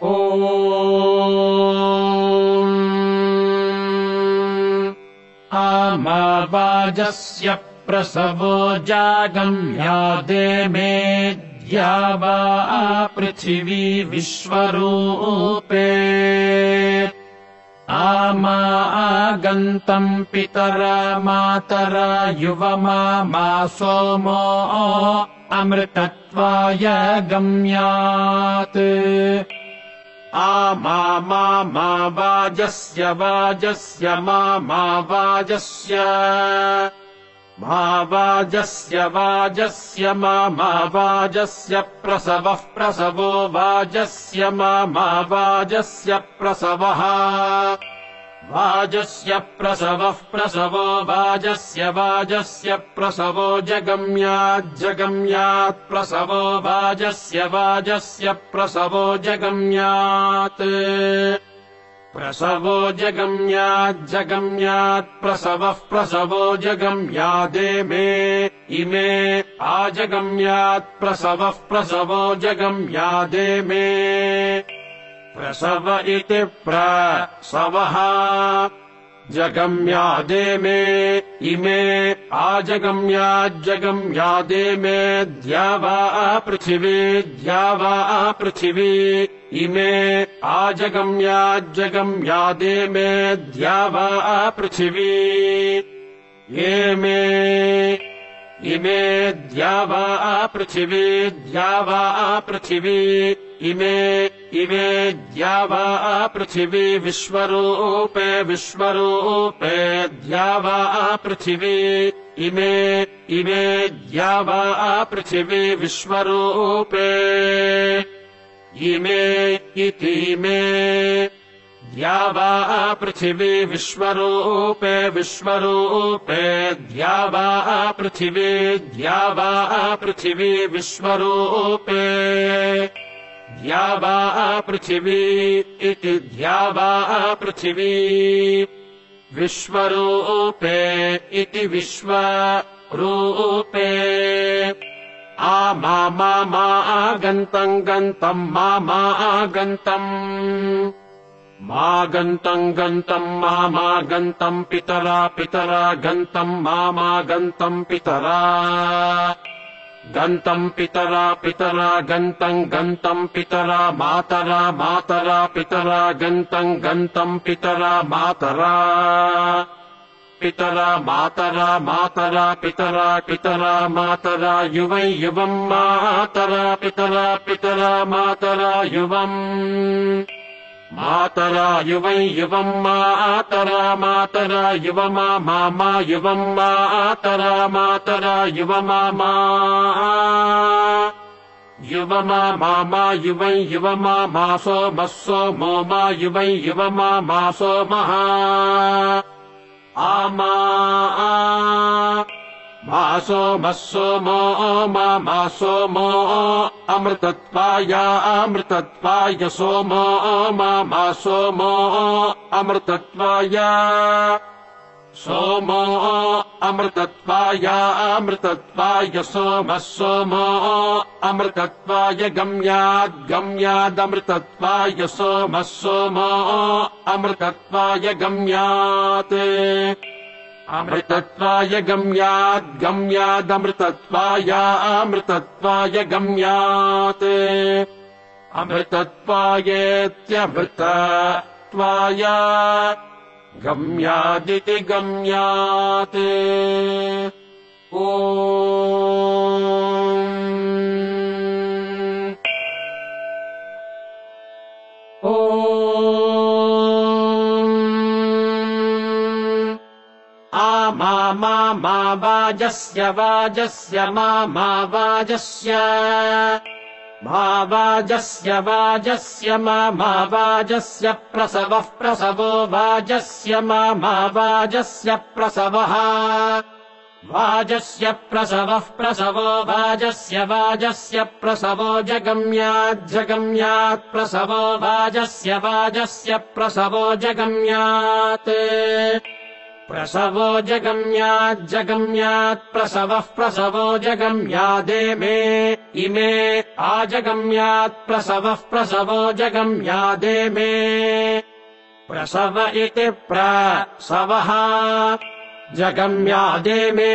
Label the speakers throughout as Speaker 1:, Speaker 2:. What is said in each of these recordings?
Speaker 1: ॐ आमावाजस्य प्रसवो जागम्यादे मेद्या वा पृथिवी विश्वरूपे आमा आगन्तम् पितरा मातरा युवमा मा सोमो अमृतत्वाय गम्यात् आमा वाजस्य वाजस्य मा वाजस्य वाजस्य मा वाजस्य प्रसवः प्रसवो वाजस्य मा वाजस्य प्रसवः वाजस्य प्रसवः प्रसवो वाजस्य प्रसवो जगम्यात् प्रसवो वाजस्य प्रसवो जगम्यात् प्रसवो जगम्यात् प्रसवो जगम्यादे मे इमे आजगम्यात् प्रसवो जगम्यादे मे प्रसव इति प्रसवः जगम्यादे मे इमे आजगम्याज्जगम्यादे मे द्या वा पृथिवी इमे आजगम्याज्जगम्यादे मे द्या वा पृथिवी इमे द्या वा पृथिवी इमे द्या वा पृथिवी विश्वरूपे द्या वा पृथिवी इमे द्या वा पृथिवी विश्वरूपे इमे इति मे द्या वा पृथिवी विश्वरूपे द्या वा पृथिवी विश्वरूपे द्या वा पृथिवी इति द्या वा पृथिवी विश्वरूपे इति विश्वरूपे आमा गन्तम् मा गन्तम् मा गन्तम् पितरा गन्तम् मा गन्तम् पितरा गन्तम् पितरा गन्तम् पितरा मातरा पितरा गन्तम् पितरा मातरा पितरा मातरा युवम् मातरा पितरा मातरा युवम् मातरा युवमा मामा युवम् मातरा युवमामा मामा युवमा मासो मस्सो मोमा युवमा मासो महा आमा मासो मस्सो मो मासो मो अमृतत्वाय सोमो मासो मो अमृतत्वाय सोमो अमृतत्वाय सोमो अमृतत्वाय गम्यादमृतत्वाय सोमो अमृतत्वाय गम्यात् अमृतत्वाय गम्यादमृतत्वाय गम्यात् अमृतत्वायेत्यमृतत्वाय गम्यादिति गम्यात् ॐ आमा वाजस्य मा वाजस्य प्रसवो वाजस्य मा वाजस्य प्रसवः वाजस्य प्रसवो वाजस्य प्रसवो जगम्यात् प्रसवो वाजस्य प्रसवो जगम्यात् प्रसवो जगम्यात् प्रसवो जगम्यादे मे इमे आजगम्यात् प्रसवः प्रसवो जगम्यादेमे प्रसव इति प्रसवः जगम्यादेमे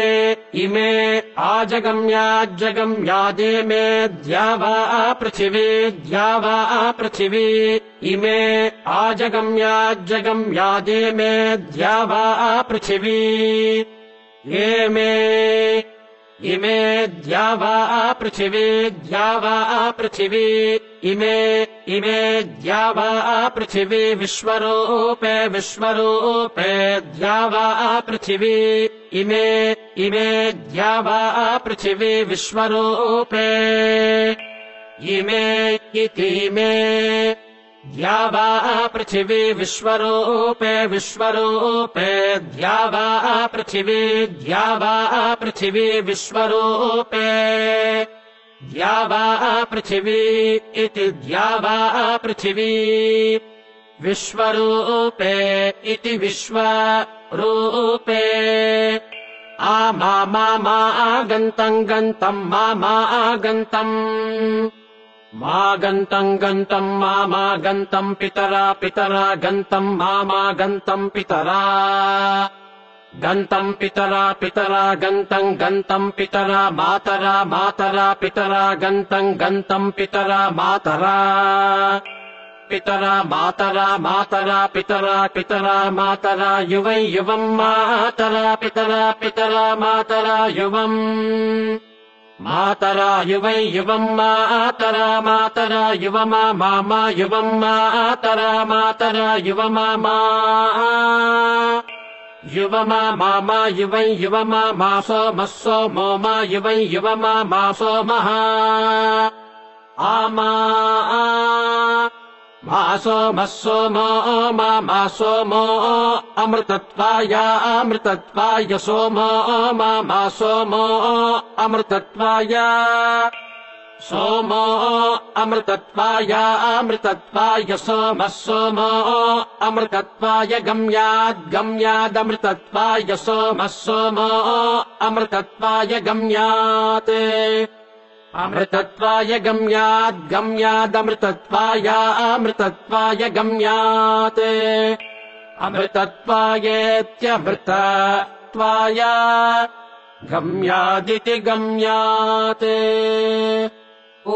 Speaker 1: इमे आजगम्याज्जगम्यादेमे द्यावा पृथिवी इमे आजगम्याज्जगम्यादेमे द्यावा पृथिवी इमे द्यावा पृथिवी इमे द्यावा पृथिवी विश्वरूपे द्यावा पृथिवी इमे द्यावा पृथिवी विश्वरूपे इमे इति मे द्यावा पृथिवी विश्वरूपे द्यावा पृथिवी विश्वरूपे द्यावा पृथिवी इति द्यावा पृथिवी विश्वरूपे इति विश्वरूपे मा गन्तम् मा गन्तम् मा गन्तम् पितरा गन्तम् मा गन्तम् पितरा गन्तम् पितरा गन्तम् पितरा मातरा पितरा गन्तम् पितरा मातरा पितरा मातरा युवम् मातरा पितरा मातरा युवम् मातरा युवमा मामा युवम् मातरा युवमा युवमा मामा युवमा मासो मस्सो मोमा युवमा मासो महा आमा मासो मस्सो मो मासो मो अमृतत्वाय सोमो मासो मो अमृतत्वाय सोमो अमृतत्वाय सोमो अमृतत्वाय गम्यादमृतत्वाय सोमो अमृतत्वाय गम्यात् अमृतत्वाय गम्यादमृतत्वाय गम्यात् अमृतत्वायेत्यमृतत्वाय गम्यादिति गम्यात् ओ